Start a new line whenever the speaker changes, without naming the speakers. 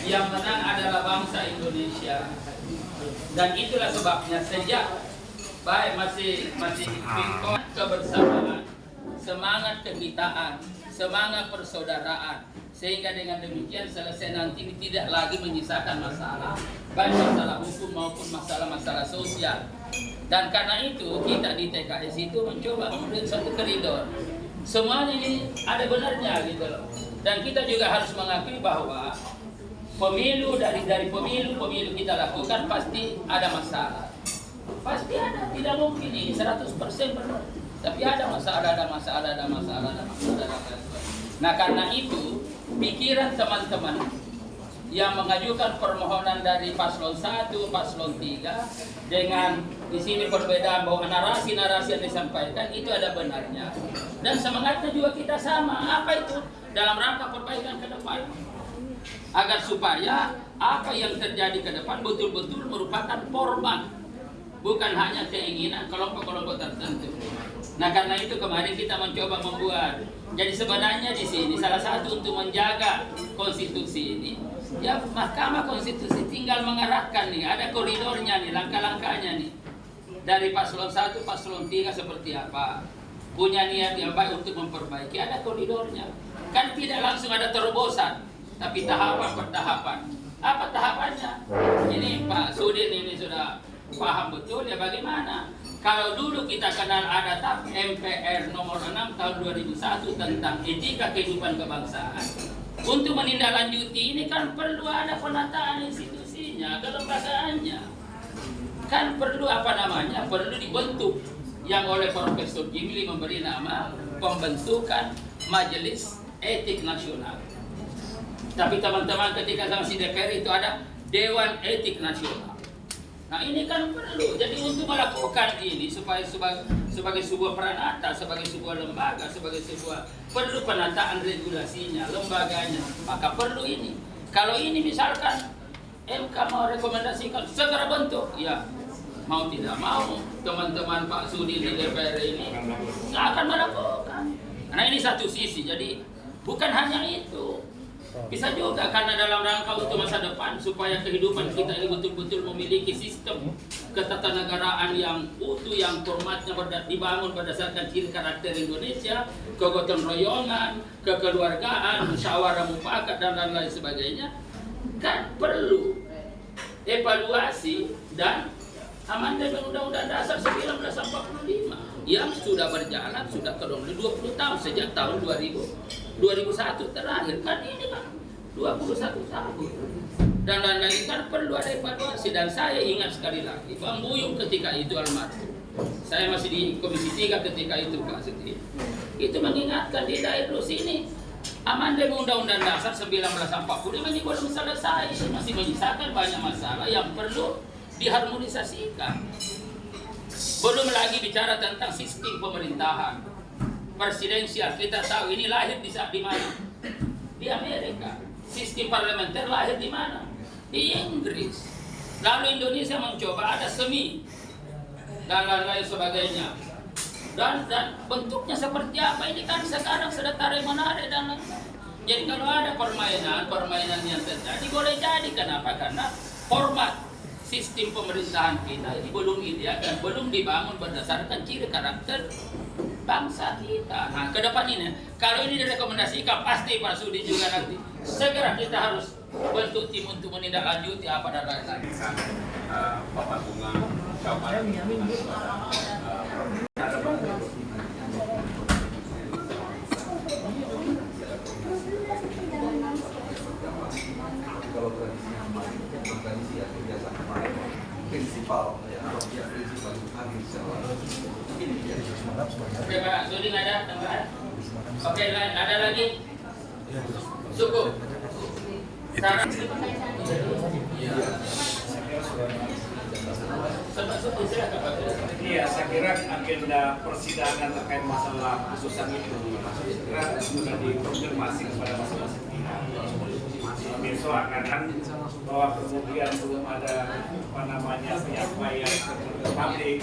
yang menang adalah bangsa Indonesia. Dan itulah sebabnya sejak baik masih kebersamaan, semangat kekitaan, semangat persaudaraan, sehingga dengan demikian selesai nanti tidak lagi menyisakan masalah, baik masalah hukum maupun masalah-masalah sosial. Dan karena itu kita di TKS itu mencoba memberi suatu koridor. Semuanya ini ada benarnya gitu loh. Dan kita juga harus mengakui bahwa pemilu dari pemilu kita lakukan pasti ada masalah. Pasti ada, tidak mungkin ini 100% benar. Tapi ada masalah. Nah, karena itu pikiran teman-teman yang mengajukan permohonan dari paslon 1, paslon 3 dengan di sini perbedaan bahwa narasi-narasi yang disampaikan itu ada benarnya. Dan semangatnya juga kita sama. Apa itu? Dalam rangka perbaikan ke depan. Agar supaya apa yang terjadi ke depan betul-betul merupakan format, bukan hanya keinginan kelompok-kelompok tertentu. Nah, karena itu kemarin kita mencoba membuat. Jadi sebenarnya di sini salah satu untuk menjaga konstitusi ini, ya Mahkamah Konstitusi tinggal mengarahkan nih, ada koridornya nih, langkah-langkahnya nih. Dari paslon 1, paslon 3 seperti apa? Punya niat yang baik untuk memperbaiki, ada koridornya. Kan tidak langsung ada terobosan, tapi tahapan per tahapan. Apa tahapannya? Ini Pak Sudin ini sudah paham betul ya bagaimana. Kalau dulu kita kenal ada TAP MPR nomor 6 tahun 2001 tentang etika kehidupan kebangsaan. Untuk menindaklanjuti ini kan perlu ada penataan institusinya, kelembagaannya. Kan perlu perlu dibentuk yang oleh Profesor Jimli memberi nama pembentukan Majelis Etik Nasional. Tapi teman-teman ketika sama si DPR itu ada Dewan Etik Nasional. Nah ini kan perlu, jadi untuk melakukan ini supaya sebagai sebuah peranata, sebagai sebuah lembaga, sebagai sebuah perlu penataan regulasinya, lembaganya, maka perlu ini. Kalau ini misalkan MK mau rekomendasikan segera bentuk, ya mau tidak mau teman-teman Pak Sudi di DPR ini nggak akan melakukan. Karena ini satu sisi, jadi bukan hanya itu. Bisa juga karena dalam rangka untuk masa depan supaya kehidupan kita ini betul-betul memiliki sistem ketatanegaraan yang utuh, yang formatnya dibangun berdasarkan ciri karakter Indonesia, kegotong royongan, kekeluargaan, musyawarah mufakat dan lain-lain sebagainya, kan perlu evaluasi dan amandemen Undang-Undang Dasar 1945 yang sudah berjalan sudah kurang lebih 20 tahun sejak tahun 2001 terakhir, kan ini kan 21 tahun dan lain-lain, kan perlu ada evaluasi. Dan saya ingat sekali lagi Bang Buyung ketika itu almarhum, saya masih di Komisi 3 ketika itu Pak Siti, itu mengingatkan di daerah sini amandemen Undang-Undang Dasar 1945 ini belum selesai, masih menyisakan banyak masalah yang perlu diharmonisasikan. Belum lagi bicara tentang sistem pemerintahan presidensial. Kita tahu ini lahir di mana? Di Amerika. Sistem parlementer lahir di mana? Di Inggris. Lalu Indonesia mencoba ada semi dan lain-lain sebagainya. Dan bentuknya seperti apa? Ini kan sekarang sudah tarik-menarik dan lain-lain. Jadi kalau ada permainan yang terjadi boleh jadi. Kenapa? Karena format sistem pemerintahan kita ini belum ideal dan belum dibangun berdasarkan ciri karakter bangsa kita. Nah, ke depan ini, kalau ini direkomendasikan, pasti Pak Sudi juga nanti segera kita harus bentuk tim untuk menindaklanjuti apa dan lain-lain.
Bapak Bunga,
prinsipal ya prinsipal
Oke Pak Sudi, nggak ada tambahan? Oke, ada lagi? Cukup.
Iya, saya kira agenda persidangan terkait masalah khususan itu saya kira sudah dikonfirmasi kepada masing-masing pihak. Besok akan bahwa kemudian belum ada penyampaian ke publik.